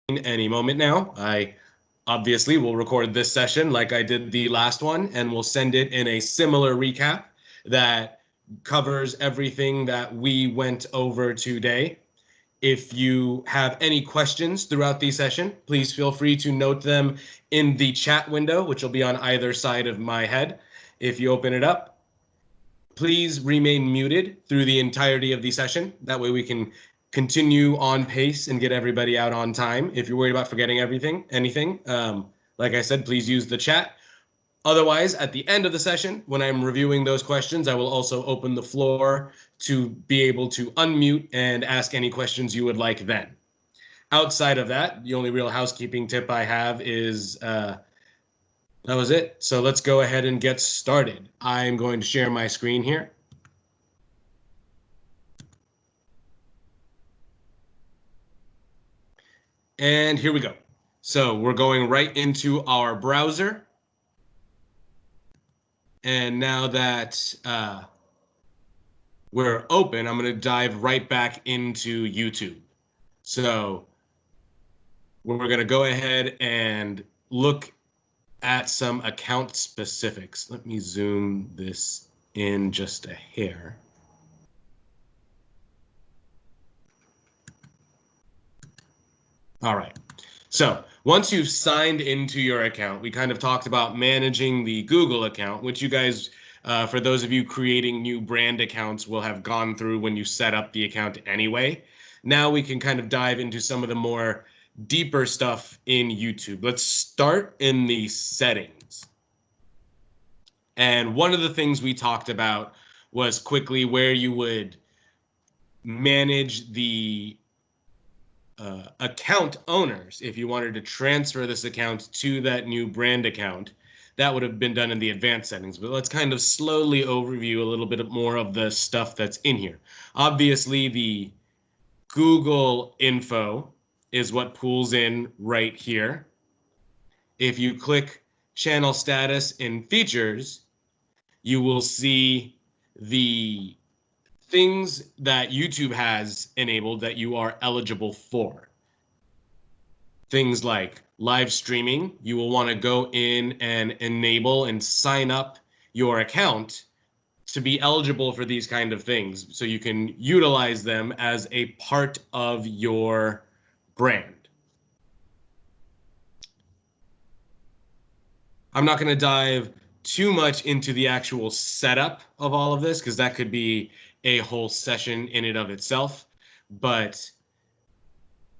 any moment now. I obviously will record this session like I did the last one, and we'll send it in a similar recap that covers everything that we went over today. If you have any questions throughout the session, please feel free to note them in the chat window, which will be on either side of my head. If you open it up, please remain muted through the entirety of the session. That way we can continue on pace and get everybody out on time. If you're worried about forgetting anything, like I said, please use the chat. Otherwise, at the end of the session, when I'm reviewing those questions, I will also open the floor to be able to unmute and ask any questions you would like then. Outside of that, the only real housekeeping tip I have is that was it. So let's go ahead and get started. I'm going to share my screen here. And here we go. So we're going right into our browser. And now that we're open, I'm going to dive right back into YouTube. So we're going to go ahead and look at some account specifics. Let me zoom this in just a hair. All right. So once you've signed into your account, we kind of talked about managing the Google account, which you guys, for those of you creating new brand accounts, will have gone through when you set up the account anyway. Now we can kind of dive into some of the more deeper stuff in YouTube. Let's start in the settings. And one of the things we talked about was quickly where you would manage the account owners. If you wanted to transfer this account to that new brand account, that would have been done in the advanced settings. But let's kind of slowly overview a little bit more of the stuff that's in here. Obviously, the Google info is what pulls in right here. If you click channel status in features, you will see the things that YouTube has enabled that you are eligible for. Things like live streaming, you will want to go in and enable and sign up your account to be eligible for these kind of things, so you can utilize them as a part of your brand. I'm not going to dive too much into the actual setup of all of this because that could be a whole session in and of itself, but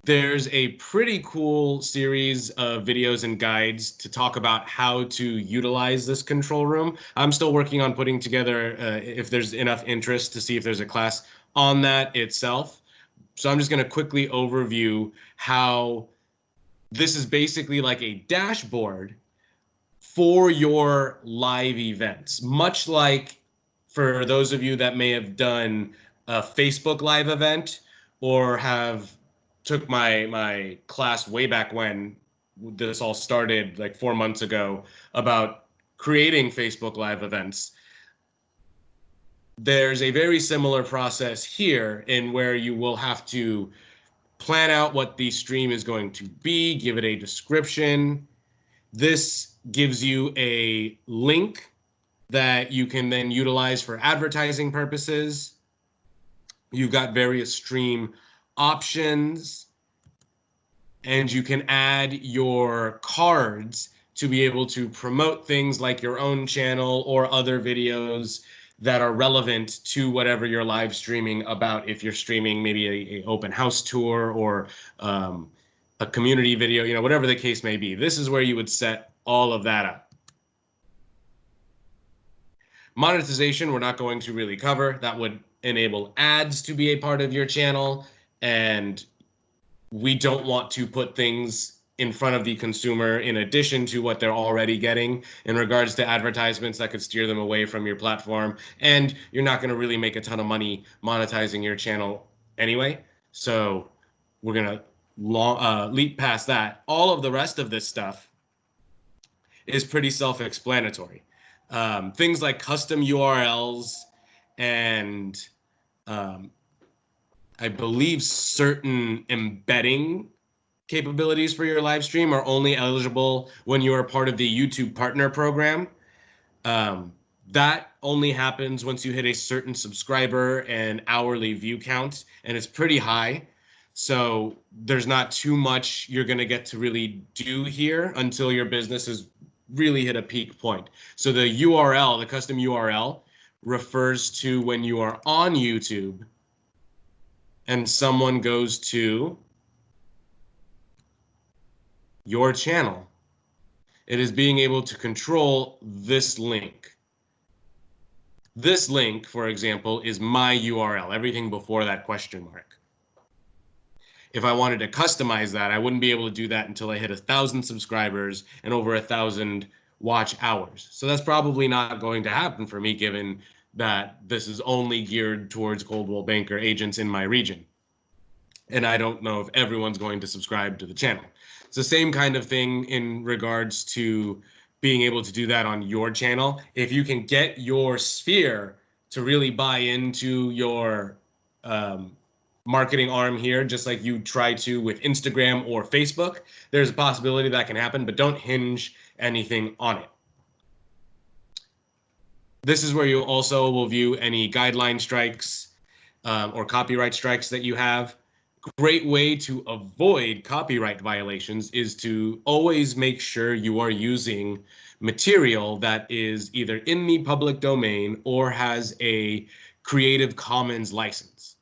there's a pretty cool series of videos and guides to talk about how to utilize this control room. I'm still working on putting together, if there's enough interest, to see if there's a class on that itself. So I'm just going to quickly overview how this is basically like a dashboard for your live events, much like for those of you that may have done a Facebook live event or have took my class way back when this all started, like 4 months ago, about creating Facebook live events. There's a very similar process here in where you will have to plan out what the stream is going to be, give it a description. This gives you a link that you can then utilize for advertising purposes. You've got various stream options, and you can add your cards to be able to promote things like your own channel or other videos that are relevant to whatever you're live streaming about. If you're streaming maybe a open house tour or a community video, you know, whatever the case may be, this is where you would set all of that up. Monetization, we're not going to really cover. That would enable ads to be a part of your channel, and we don't want to put things in front of the consumer in addition to what they're already getting in regards to advertisements that could steer them away from your platform. And you're not going to really make a ton of money monetizing your channel anyway. So we're going to leap past that. All of the rest of this stuff is pretty self-explanatory. Things like custom URLs and I believe certain embedding capabilities for your live stream are only eligible when you are part of the YouTube Partner Program. That only happens once you hit a certain subscriber and hourly view count, and it's pretty high. So there's not too much you're going to get to really do here until your business has really hit a peak point. So the URL, the custom URL, refers to when you are on YouTube and someone goes to your channel. It is being able to control this link. This link, for example, is my URL, everything before that question mark. If I wanted to customize that, I wouldn't be able to do that until I hit 1,000 subscribers and over 1,000 watch hours. So that's probably not going to happen for me, given that this is only geared towards Coldwell Banker agents in my region. And I don't know if everyone's going to subscribe to the channel. It's the same kind of thing in regards to being able to do that on your channel. If you can get your sphere to really buy into your marketing arm here, just like you try to with Instagram or Facebook, there's a possibility that can happen, but don't hinge anything on it. This is where you also will view any guideline strikes or copyright strikes that you have. Great way to avoid copyright violations is to always make sure you are using material that is either in the public domain or has a Creative Commons license,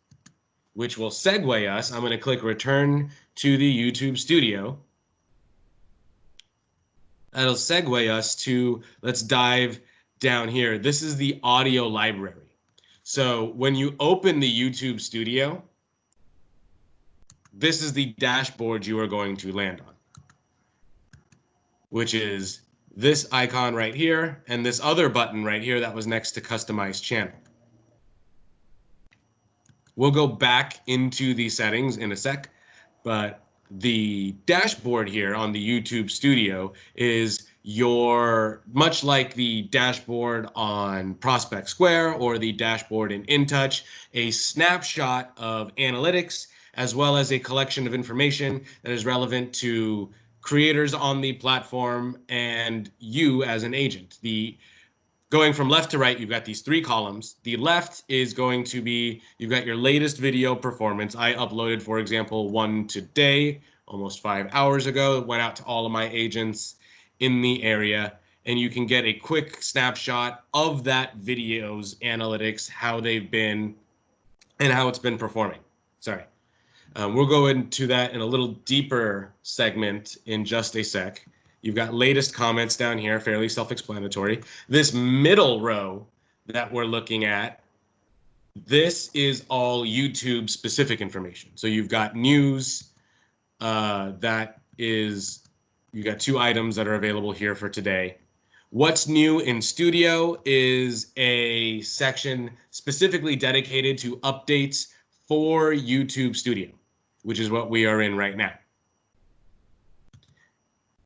which will segue us. I'm going to click return to the YouTube studio. That'll segue us to, let's dive down here. This is the audio library. So when you open the YouTube studio, this is the dashboard you are going to land on, which is this icon right here and this other button right here that was next to customize channel. We'll go back into the settings in a sec, but the dashboard here on the YouTube studio is much like the dashboard on Prospect Square or the dashboard in InTouch, a snapshot of analytics as well as a collection of information that is relevant to creators on the platform and you as an agent. Going from left to right, you've got these three columns. The left is going to be, you've got your latest video performance. I uploaded, for example, one today, almost 5 hours ago. It went out to all of my agents in the area, and you can get a quick snapshot of that video's analytics, how they've been, and how it's been performing. Sorry. We'll go into that in a little deeper segment in just a sec. You've got latest comments down here, fairly self-explanatory. This middle row that we're looking at, this is all YouTube specific information. So you've got news, you've got 2 items that are available here for today. What's new in Studio is a section specifically dedicated to updates for YouTube Studio, which is what we are in right now.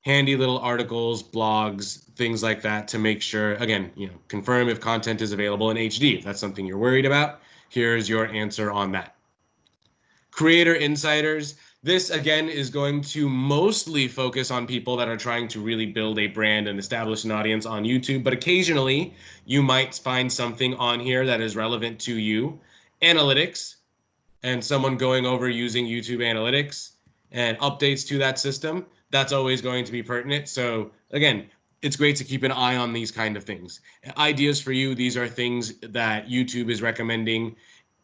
Handy little articles, blogs, things like that to make sure, again, confirm if content is available in HD. If that's something you're worried about, here's your answer on that. Creator Insiders. This, again, is going to mostly focus on people that are trying to really build a brand and establish an audience on YouTube, but occasionally you might find something on here that is relevant to you. Analytics, and someone going over using YouTube Analytics and updates to that system, that's always going to be pertinent. So again, it's great to keep an eye on these kind of things. Ideas for you, these are things that YouTube is recommending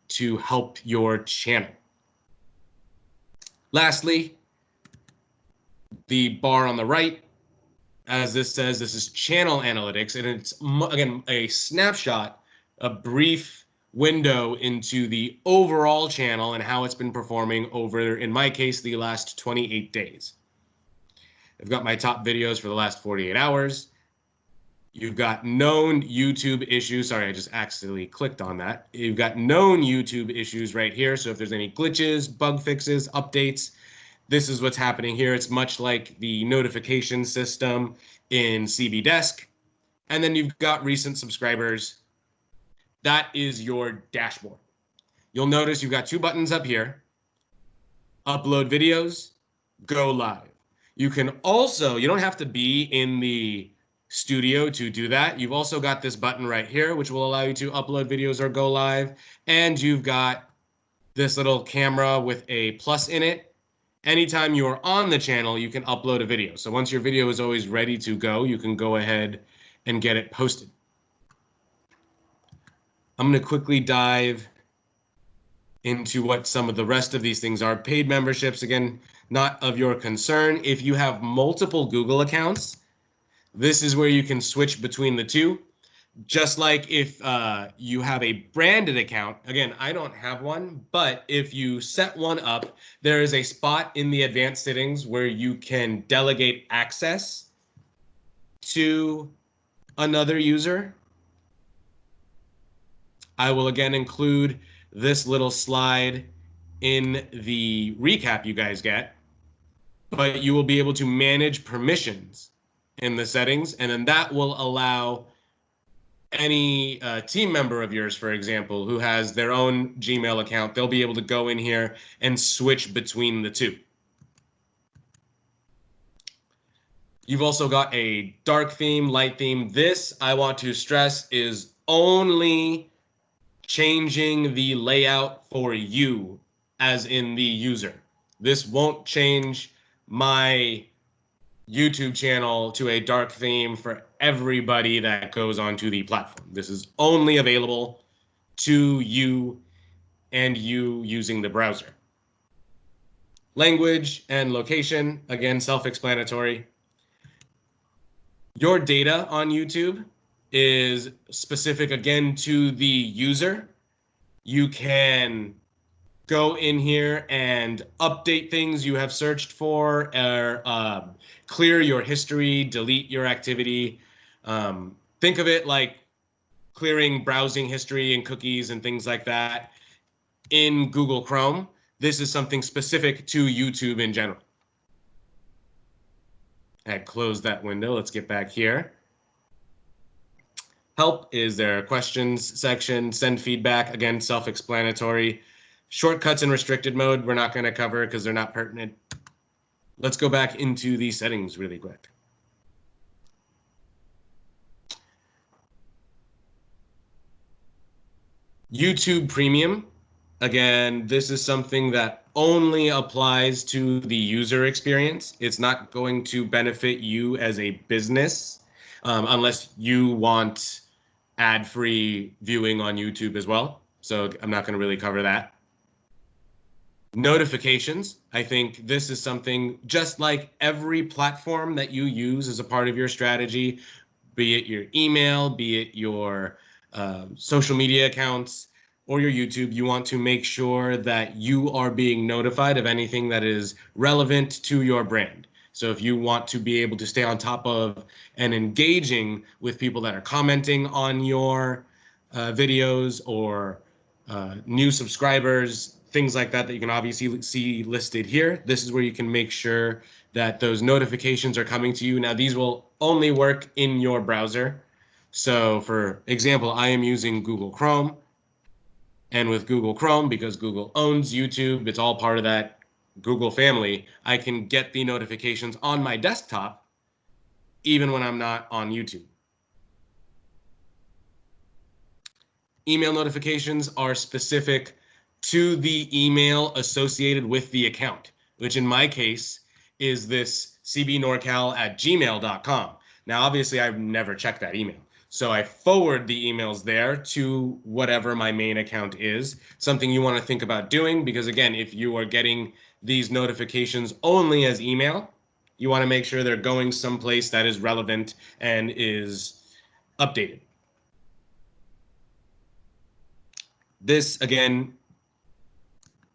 to help your channel. Lastly, the bar on the right, as this says, this is channel analytics, and it's, again, a snapshot, a brief window into the overall channel and how it's been performing over, in my case, the last 28 days. I've got my top videos for the last 48 hours. You've got known YouTube issues. Sorry, I just accidentally clicked on that. You've got known YouTube issues right here. So if there's any glitches, bug fixes, updates, this is what's happening here. It's much like the notification system in CB Desk. And then you've got recent subscribers. That is your dashboard. You'll notice you've got 2 buttons up here. Upload videos go live. You can also, you don't have to be in the studio to do that. You've also got this button right here, which will allow you to upload videos or go live. And you've got this little camera with a plus in it. Anytime you are on the channel, you can upload a video. So once your video is always ready to go, you can go ahead and get it posted. I'm going to quickly dive into what some of the rest of these things are. Paid memberships, again, not of your concern. If you have multiple Google accounts, this is where you can switch between the two. Just like if you have a branded account, again, I don't have one, but if you set one up, there is a spot in the advanced settings where you can delegate access to another user. I will again include this little slide in the recap you guys get, but you will be able to manage permissions in the settings, and then that will allow any team member of yours, for example, who has their own Gmail account, they'll be able to go in here and switch between the two. You've also got a dark theme, light theme. This, I want to stress, is only changing the layout for you, as in the user. This won't change my YouTube channel to a dark theme for everybody that goes onto the platform. This is only available to you and you using the browser. Language and location, again, self-explanatory. Your data on YouTube is specific, again, to the user. You can go in here and update things you have searched for, or clear your history, delete your activity. Think of it like clearing browsing history and cookies and things like that in Google Chrome. This is something specific to YouTube in general. I had closed that window. Let's get back here. Help is their questions section. Send feedback, again, self-explanatory. Shortcuts in restricted mode, we're not going to cover because they're not pertinent. Let's go back into the settings really quick. YouTube Premium. Again, this is something that only applies to the user experience. It's not going to benefit you as a business unless you want ad-free viewing on YouTube as well. So I'm not going to really cover that. Notifications. I think this is something just like every platform that you use as a part of your strategy, be it your email, be it your social media accounts, or your YouTube, you want to make sure that you are being notified of anything that is relevant to your brand. So if you want to be able to stay on top of and engaging with people that are commenting on your videos, or new subscribers, things like that, that you can obviously see listed here, this is where you can make sure that those notifications are coming to you. Now, these will only work in your browser. So for example, I am using Google Chrome. And with Google Chrome, because Google owns YouTube, it's all part of that Google family, I can get the notifications on my desktop even when I'm not on YouTube. Email notifications are specific to the email associated with the account, which in my case is this cbnorcal@gmail.com. Now, obviously, I've never checked that email. So I forward the emails there to whatever my main account is, something you want to think about doing, because again, if you are getting these notifications only as email, you want to make sure they're going someplace that is relevant and is updated. This, again,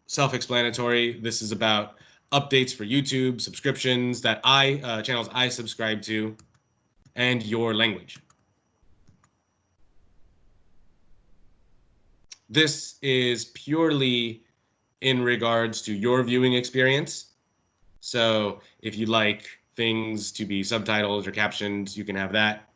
self-explanatory. This is about updates for YouTube, subscriptions that channels I subscribe to, and your language. This is purely in regards to your viewing experience. So if you like things to be subtitled or captioned, you can have that.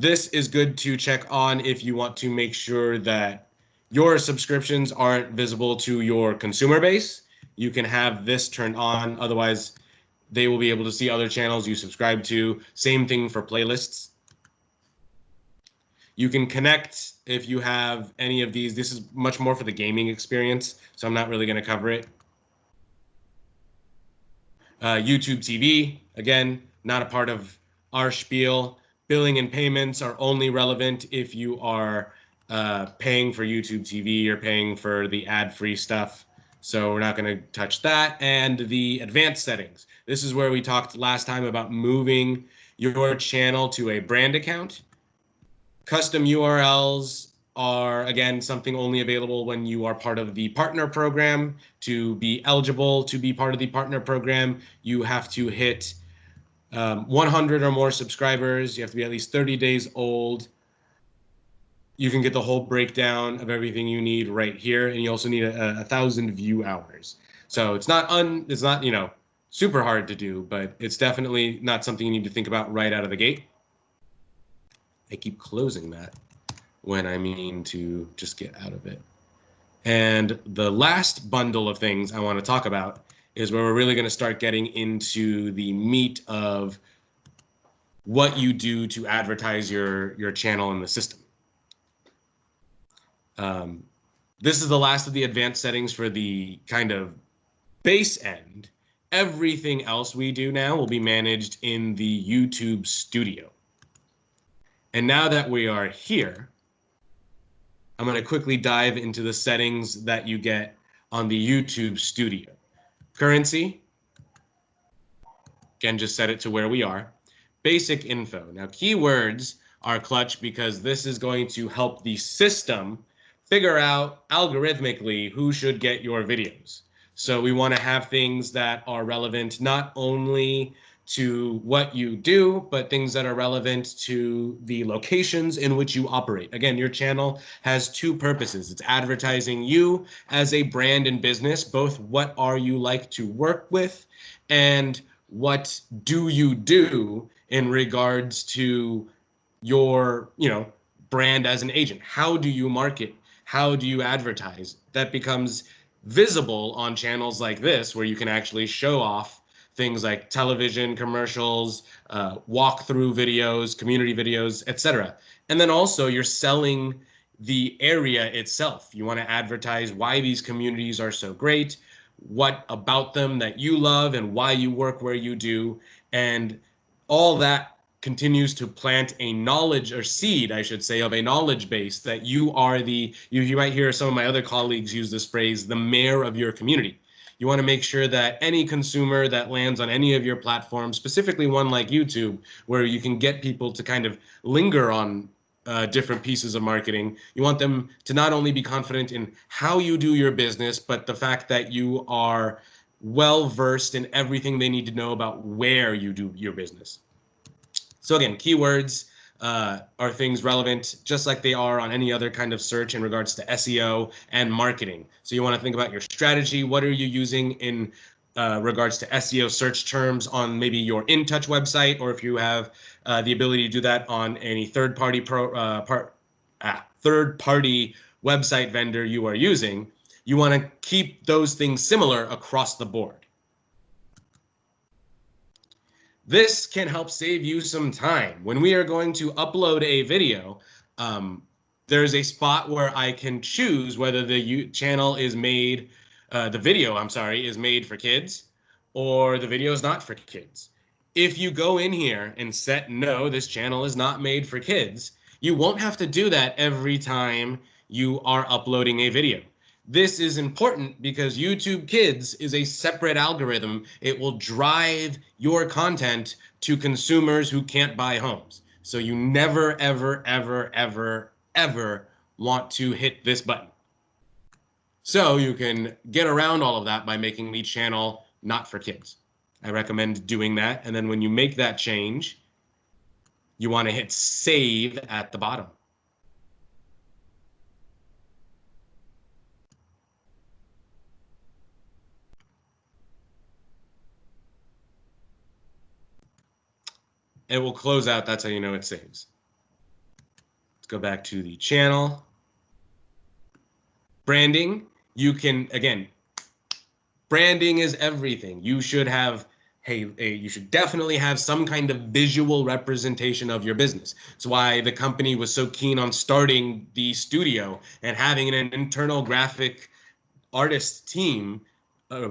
This is good to check on if you want to make sure that your subscriptions aren't visible to your consumer base. you can have this turned on. Otherwise, they will be able to see other channels you subscribe to. Same thing for playlists. You can connect if you have any of these. This is much more for the gaming experience, so I'm not really going to cover it. YouTube TV, again, not a part of our spiel. Billing and payments are only relevant if you are paying for YouTube TV or paying for the ad-free stuff. So we're not going to touch that. And the advanced settings. This is where we talked last time about moving your channel to a brand account. Custom URLs are, again, something only available when you are part of the partner program. To be eligible to be part of the partner program, you have to hit 100 or more subscribers. You have to be at least 30 days old. You can get the whole breakdown of everything you need right here, and you also need 1,000 view hours. So it's not super hard to do, but it's definitely not something you need to think about right out of the gate. I keep closing that when I mean to just get out of it. And the last bundle of things I want to talk about is where we're really going to start getting into the meat of what you do to advertise your channel in the system. This is the last of the advanced settings for the kind of base end. Everything else we do now will be managed in the YouTube Studio. And now that we are here, I'm going to quickly dive into the settings that you get on the YouTube Studio. Currency, again, just set it to where we are. Basic info. Now, keywords are clutch because this is going to help the system figure out algorithmically who should get your videos. So we want to have things that are relevant not only to what you do, but things that are relevant to the locations in which you operate. Again, your channel has two purposes. It's advertising you as a brand and business, both what are you like to work with and what do you do in regards to your, brand as an agent. How do you market? How do you advertise? That becomes visible on channels like this, where you can actually show off things like television commercials, walkthrough videos, community videos, etc. And then also you're selling the area itself. You want to advertise why these communities are so great, what about them that you love, and why you work where you do. And all that continues to plant a knowledge, or seed, I should say, of a knowledge base that you are you might hear some of my other colleagues use this phrase, the mayor of your community. You want to make sure that any consumer that lands on any of your platforms, specifically one like YouTube, where you can get people to kind of linger on different pieces of marketing, you want them to not only be confident in how you do your business, but the fact that you are well versed in everything they need to know about where you do your business. So again, keywords are things relevant just like they are on any other kind of search in regards to SEO and marketing. So you want to think about your strategy. What are you using in regards to SEO search terms on maybe your InTouch website, or if you have the ability to do that on any third-party third-party website vendor you are using. You want to keep those things similar across the board. This can help save you some time. When we are going to upload a video, there's a spot where I can choose whether the channel is made, the video, I'm sorry, is made for kids or the video is not for kids. If you go in here and set no, this channel is not made for kids, you won't have to do that every time you are uploading a video. This is important because YouTube Kids is a separate algorithm. It will drive your content to consumers who can't buy homes. So you never, ever, ever, ever, ever want to hit this button. So you can get around all of that by making the channel not for kids. I recommend doing that. And then when you make that change, you want to hit save at the bottom. It will close out. That's how you know it saves. Let's go back to the channel. Branding, you can, again, Branding is everything. You should have, you should definitely have some kind of visual representation of your business. It's why the company was so keen on starting the studio and having an internal graphic artist team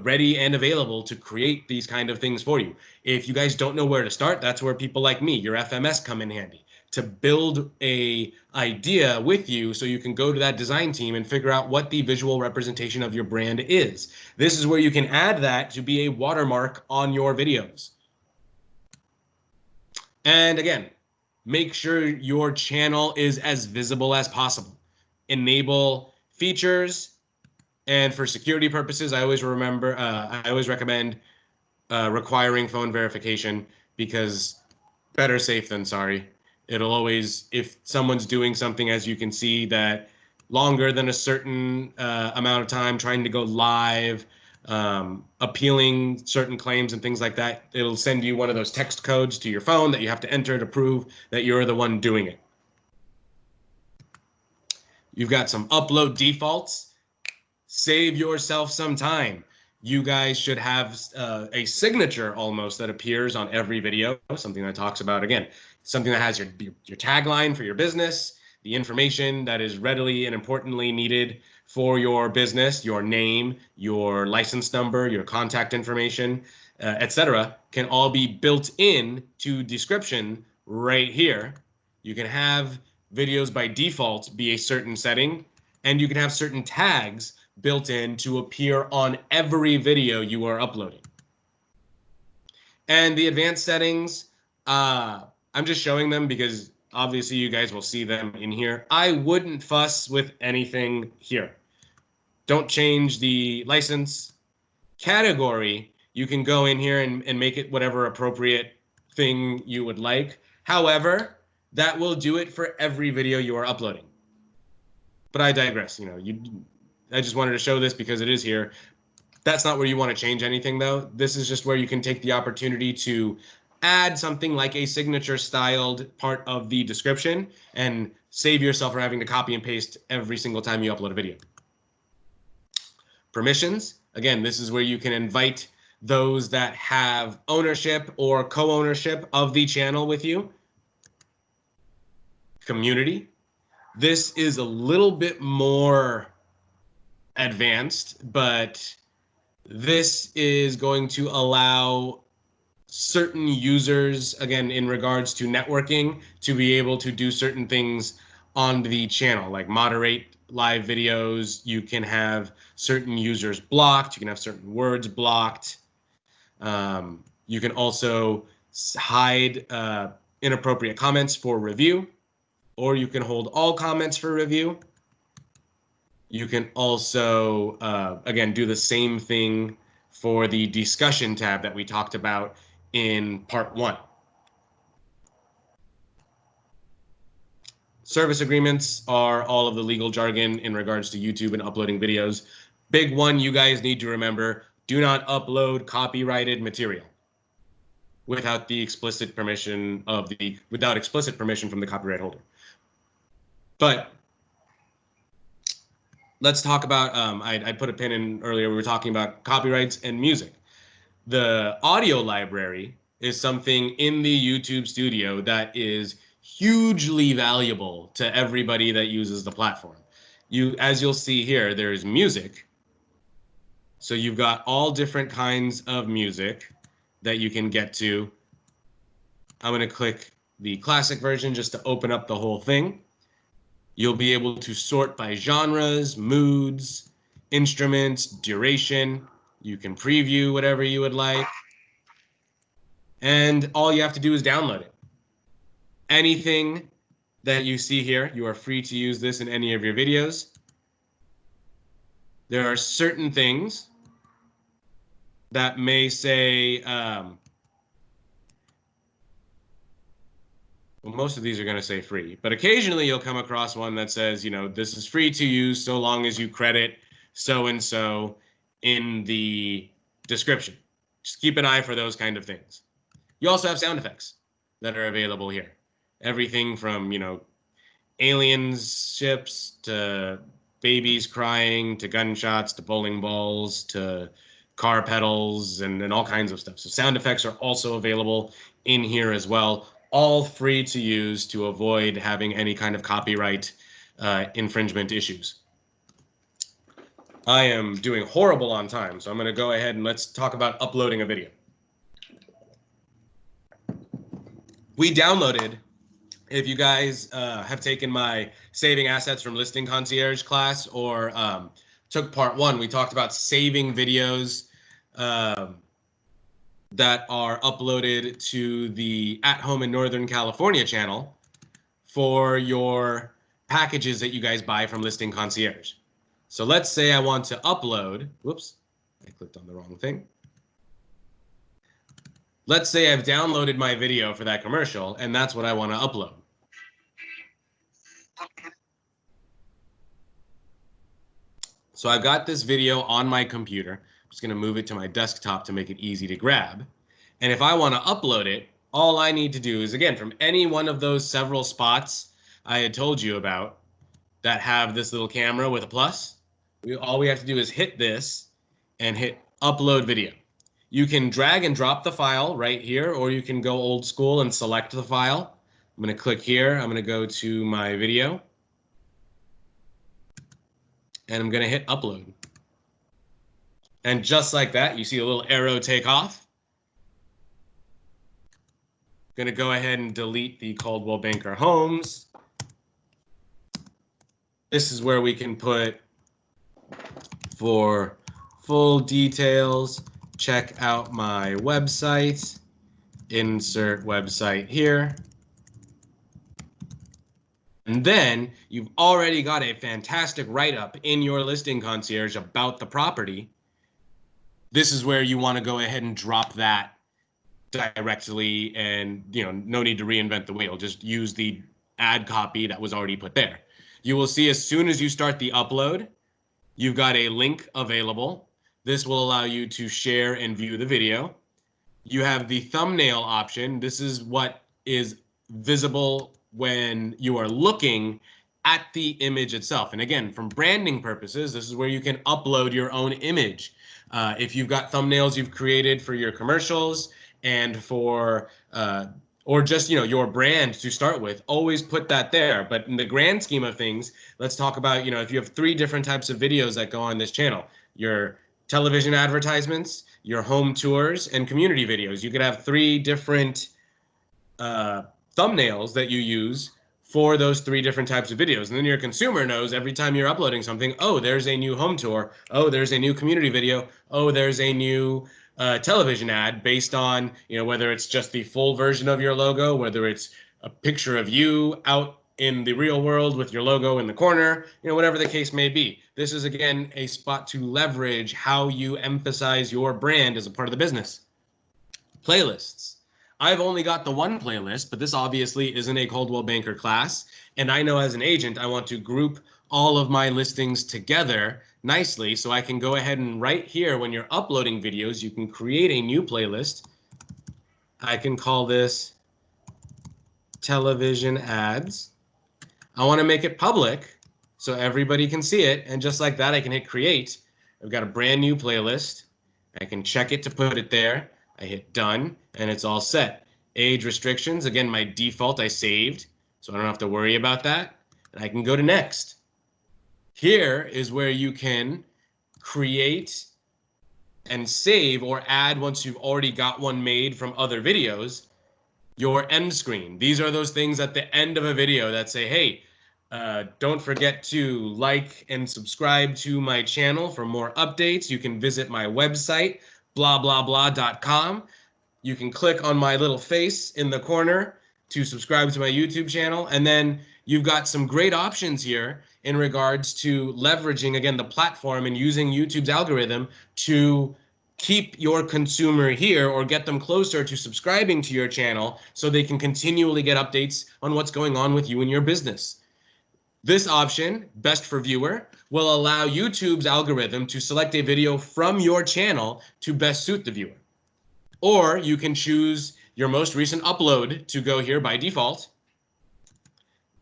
ready and available to create these kind of things for you. If you guys don't know where to start, that's where people like me, your FMS, come in handy to build a idea with you so you can go to that design team and figure out what the visual representation of your brand is. This is where you can add that to be a watermark on your videos. And again, make sure your channel is as visible as possible. Enable features. And for security purposes, I always recommend requiring phone verification, because better safe than sorry. It'll always, if someone's doing something, as you can see, that longer than a certain amount of time, trying to go live, appealing certain claims and things like that, it'll send you one of those text codes to your phone that you have to enter to prove that you're the one doing it. You've got some upload defaults. Save yourself some time. You guys should have a signature almost that appears on every video, something that talks about, again, something that has your tagline for your business, the information that is readily and importantly needed for your business, your name, your license number, your contact information, etc., can all be built in to description right here. You can have videos by default be a certain setting, and you can have certain tags built in to appear on every video you are uploading. And the advanced settings, I'm just showing them because obviously you guys will see them in here. I wouldn't fuss with anything here. Don't change the license. Category, you can go in here and make it whatever appropriate thing you would like. However, that will do it for every video you are uploading. But I digress. I just wanted to show this because it is here. That's not where you want to change anything, though. This is just where you can take the opportunity to add something like a signature styled part of the description and save yourself from having to copy and paste every single time you upload a video. Permissions. Again, this is where you can invite those that have ownership or co-ownership of the channel with you. Community. This is a little bit more advanced, but this is going to allow certain users, again, in regards to networking, to be able to do certain things on the channel, like moderate live videos. You can have certain users blocked. You can have certain words blocked. You can also hide inappropriate comments for review, or you can hold all comments for review. You can also, again, do the same thing for the discussion tab that we talked about in part 1. Service agreements are all of the legal jargon in regards to YouTube and uploading videos. Big one you guys need to remember: do not upload copyrighted material without explicit permission from the copyright holder. But let's talk about, I put a pin in earlier, we were talking about copyrights and music. The audio library is something in the YouTube studio that is hugely valuable to everybody that uses the platform. As you'll see here, there's music. So you've got all different kinds of music that you can get to. I'm going to click the classic version just to open up the whole thing. You'll be able to sort by genres, moods, instruments, duration. You can preview whatever you would like. And all you have to do is download it. Anything that you see here, you are free to use this in any of your videos. There are certain things that may say, well, most of these are going to say free, but occasionally you'll come across one that says, this is free to use so long as you credit so-and-so in the description. Just keep an eye for those kind of things. You also have sound effects that are available here. Everything from, aliens, ships, to babies crying, to gunshots, to bowling balls, to car pedals and all kinds of stuff. So sound effects are also available in here as well, all free to use to avoid having any kind of copyright infringement issues. I am doing horrible on time, so I'm going to go ahead and let's talk about uploading a video. We downloaded, if you guys have taken my Saving Assets from Listing Concierge class or took part 1, we talked about saving videos that are uploaded to the At Home in Northern California channel for your packages that you guys buy from Listing Concierge. So let's say I want to upload, whoops, I clicked on the wrong thing. Let's say I've downloaded my video for that commercial, and that's what I want to upload. So I've got this video on my computer. I'm just going to move it to my desktop to make it easy to grab. And if I want to upload it, all I need to do is, again, from any one of those several spots I had told you about that have this little camera with a plus, all we have to do is hit this and hit upload video. You can drag and drop the file right here, or you can go old school and select the file. I'm going to click here. I'm going to go to my video. And I'm going to hit upload. And just like that, you see a little arrow take off. I'm going to go ahead and delete the Coldwell Banker Homes. This is where we can put, for full details, check out my website, insert website here. And then you've already got a fantastic write-up in your Listing Concierge about the property. This is where you want to go ahead and drop that directly, and no need to reinvent the wheel. Just use the ad copy that was already put there. You will see as soon as you start the upload, you've got a link available. This will allow you to share and view the video. You have the thumbnail option. This is what is visible when you are looking at the image itself. And again, from branding purposes, this is where you can upload your own image. If you've got thumbnails you've created for your commercials and for or just your brand to start with, always put that there. But in the grand scheme of things, let's talk about if you have 3 different types of videos that go on this channel: your television advertisements, your home tours, and community videos. You could have 3 different thumbnails that you use for those 3 different types of videos. And then your consumer knows every time you're uploading something, oh, there's a new home tour. Oh, there's a new community video. Oh, there's a new television ad based on, whether it's just the full version of your logo, whether it's a picture of you out in the real world with your logo in the corner, whatever the case may be. This is, again, a spot to leverage how you emphasize your brand as a part of the business. Playlists. I've only got the 1 playlist, but this obviously isn't a Coldwell Banker class. And I know as an agent, I want to group all of my listings together nicely, so I can go ahead and right here, when you're uploading videos, you can create a new playlist. I can call this television ads. I want to make it public so everybody can see it. And just like that, I can hit create. I've got a brand new playlist. I can check it to put it there. I hit done, and it's all set. Age restrictions, again, my default I saved, so I don't have to worry about that. And I can go to next. Here is where you can create and save or add, once you've already got one made from other videos, your end screen. These are those things at the end of a video that say, hey, don't forget to like and subscribe to my channel for more updates. You can visit my website, blah.com. You can click on my little face in the corner to subscribe to my YouTube channel. And then you've got some great options here in regards to leveraging, again, the platform and using YouTube's algorithm to keep your consumer here or get them closer to subscribing to your channel so they can continually get updates on what's going on with you and your business. This option, best for viewer, will allow YouTube's algorithm to select a video from your channel to best suit the viewer. Or you can choose your most recent upload to go here by default,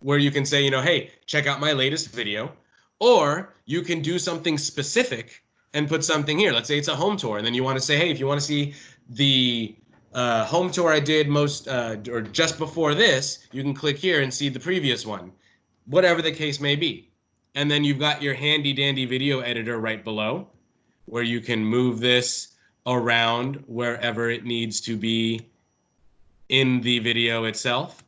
where you can say, hey, check out my latest video. Or you can do something specific and put something here. Let's say it's a home tour, and then you want to say, hey, if you want to see the home tour I did most or just before this, you can click here and see the previous one, whatever the case may be. And then you've got your handy dandy video editor right below, where you can move this around wherever it needs to be in the video itself.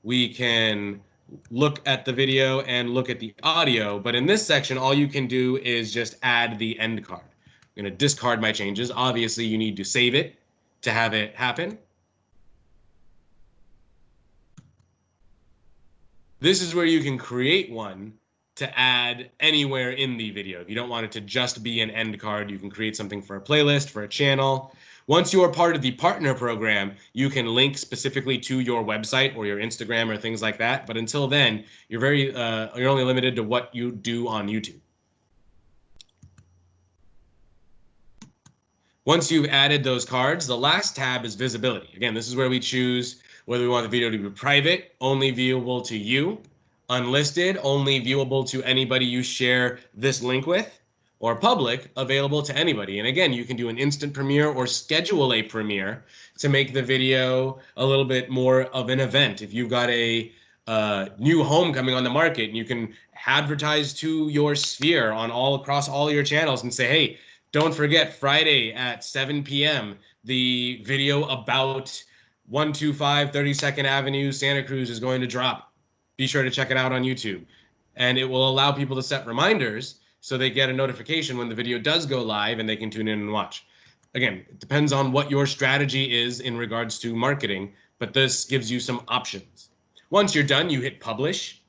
We can look at the video and look at the audio, but in this section, all you can do is just add the end card. I'm going to discard my changes. Obviously, you need to save it to have it happen. This is where you can create one to add anywhere in the video. If you don't want it to just be an end card, you can create something for a playlist, for a channel. Once you are part of the partner program, you can link specifically to your website or your Instagram or things like that. But until then, you're only limited to what you do on YouTube. Once you've added those cards, the last tab is visibility. Again, this is where we choose whether we want the video to be private, only viewable to you, unlisted, only viewable to anybody you share this link with, or public, available to anybody. And again, you can do an instant premiere or schedule a premiere to make the video a little bit more of an event. If you've got a new home coming on the market, and you can advertise to your sphere on across all your channels and say, hey, don't forget Friday at 7 p.m. the video about 125 32nd Avenue, Santa Cruz is going to drop. Be sure to check it out on YouTube. And it will allow people to set reminders so they get a notification when the video does go live and they can tune in and watch. Again, it depends on what your strategy is in regards to marketing, but this gives you some options. Once you're done, you hit publish,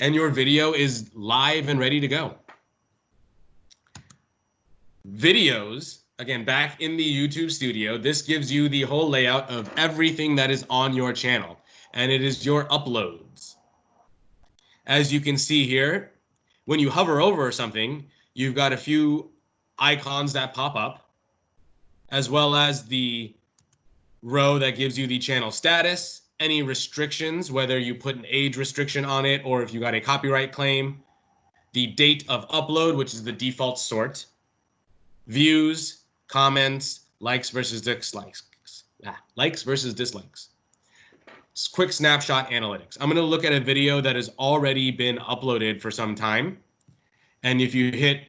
and your video is live and ready to go. Videos, again, back in the YouTube studio, this gives you the whole layout of everything that is on your channel, and it is your uploads. As you can see here, when you hover over something, you've got a few icons that pop up, as well as the row that gives you the channel status, any restrictions, whether you put an age restriction on it or if you got a copyright claim, the date of upload, which is the default sort, views, comments, likes versus dislikes, likes versus dislikes. Quick snapshot analytics. I'm going to look at a video that has already been uploaded for some time. And if you hit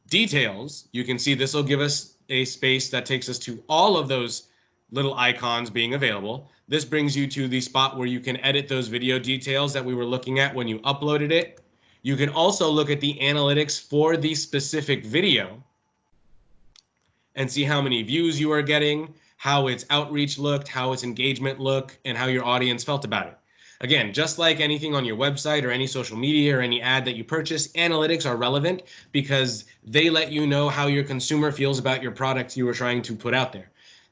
details, you can see this will give us a space that takes us to all of those little icons being available. This brings you to the spot where you can edit those video details that we were looking at when you uploaded it. You can also look at the analytics for the specific video and see how many views you are getting, how its outreach looked, how its engagement looked, and how your audience felt about it. Again, just like anything on your website or any social media or any ad that you purchase, analytics are relevant because they let you know how your consumer feels about your product you were trying to put out there.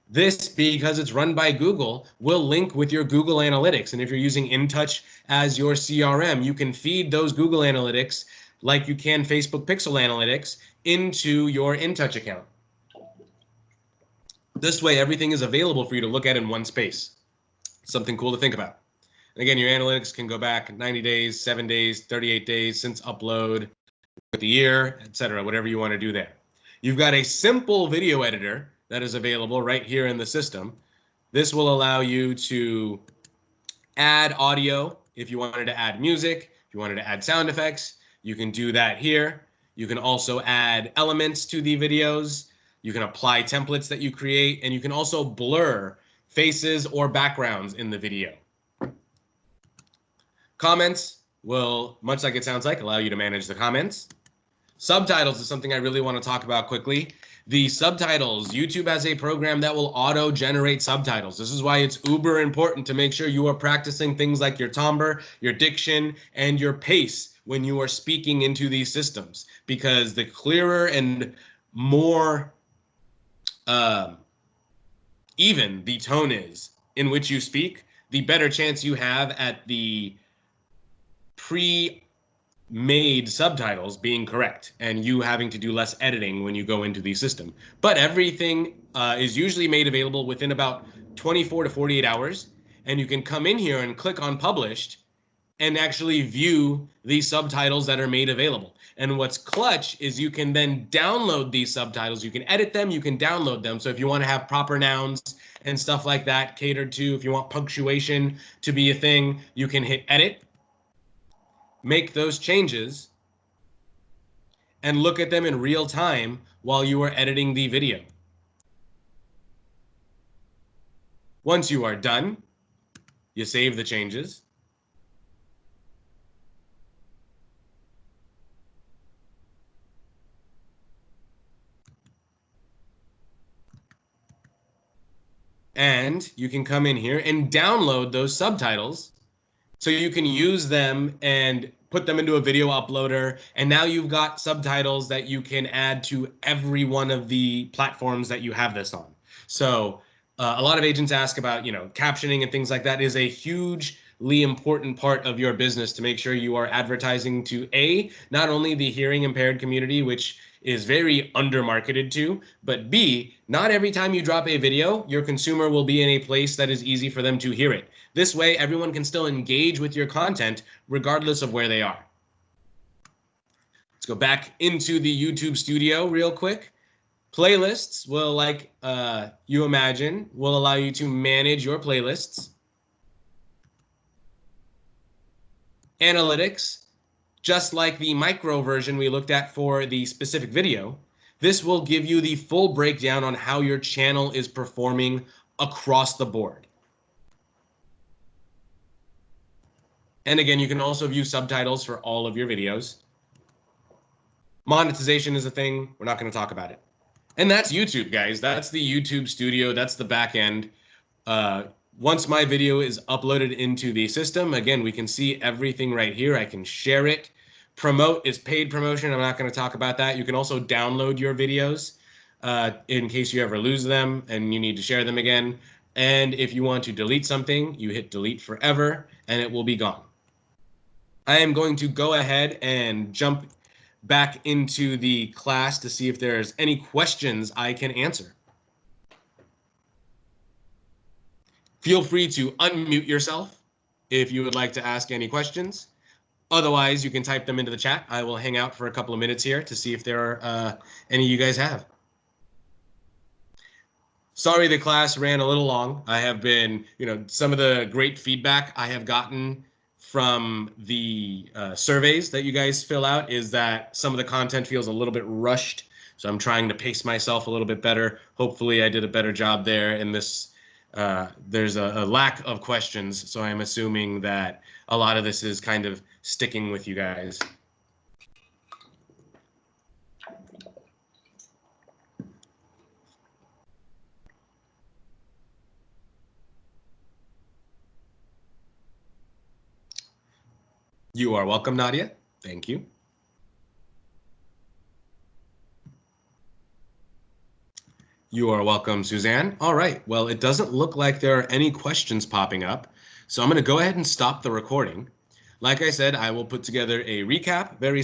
This, because it's run by Google, will link with your Google Analytics. And if you're using InTouch as your CRM, you can feed those Google Analytics like you can Facebook Pixel Analytics into your InTouch account. This way, everything is available for you to look at in one space. Something cool to think about. And again, your analytics can go back 90 days, 7 days, 38 days since upload, with the year, etc., whatever you want to do there. You've got a simple video editor that is available right here in the system. This will allow you to add audio if you wanted to add music, if you wanted to add sound effects, you can do that here. You can also add elements to the videos. You can apply templates that you create, and you can also blur faces or backgrounds in the video. Comments will, much like it sounds like, allow you to manage the comments. Subtitles is something I really want to talk about quickly. The subtitles, YouTube has a program that will auto-generate subtitles. This is why it's uber important to make sure you are practicing things like your timbre, your diction, and your pace when you are speaking into these systems, because the clearer and more even the tone is in which you speak, the better chance you have at the pre-made subtitles being correct and you having to do less editing when you go into the system. But everything is usually made available within about 24 to 48 hours, and you can come in here and click on published, and actually view the subtitles that are made available. And what's clutch is you can then download these subtitles. You can edit them, you can download them. So if you want to have proper nouns and stuff like that catered to, if you want punctuation to be a thing, you can hit edit, make those changes, and look at them in real time while you are editing the video. Once you are done, you save the changes. And you can come in here and download those subtitles so you can use them and put them into a video uploader. And now you've got subtitles that you can add to every one of the platforms that you have this on. So a lot of agents ask about, captioning and things like that is a hugely important part of your business to make sure you are advertising to not only the hearing impaired community, which is very undermarketed to, but B, not every time you drop a video, your consumer will be in a place that is easy for them to hear it. This way, everyone can still engage with your content regardless of where they are. Let's go back into the YouTube studio real quick. Playlists will, like you imagine, will allow you to manage your playlists. Analytics, just like the micro version we looked at for the specific video, this will give you the full breakdown on how your channel is performing across the board. And again, you can also view subtitles for all of your videos. Monetization is a thing. We're not going to talk about it. And that's YouTube, guys. That's the YouTube studio. That's the back end. Once my video is uploaded into the system, again, we can see everything right here. I can share it. Promote is paid promotion. I'm not going to talk about that. You can also download your videos in case you ever lose them and you need to share them again. And if you want to delete something, you hit delete forever and it will be gone. I am going to go ahead and jump back into the class to see if there's any questions I can answer. Feel free to unmute yourself if you would like to ask any questions. Otherwise, you can type them into the chat. I will hang out for a couple of minutes here to see if there are any you guys have. Sorry the class ran a little long. I have been, some of the great feedback I have gotten from the surveys that you guys fill out is that some of the content feels a little bit rushed. So I'm trying to pace myself a little bit better. Hopefully I did a better job there in this. There's a lack of questions, so I'm assuming that a lot of this is kind of sticking with you guys. You are welcome, Nadia. Thank you. You are welcome, Suzanne. All right. Well, it doesn't look like there are any questions popping up, so I'm going to go ahead and stop the recording. Like I said, I will put together a recap very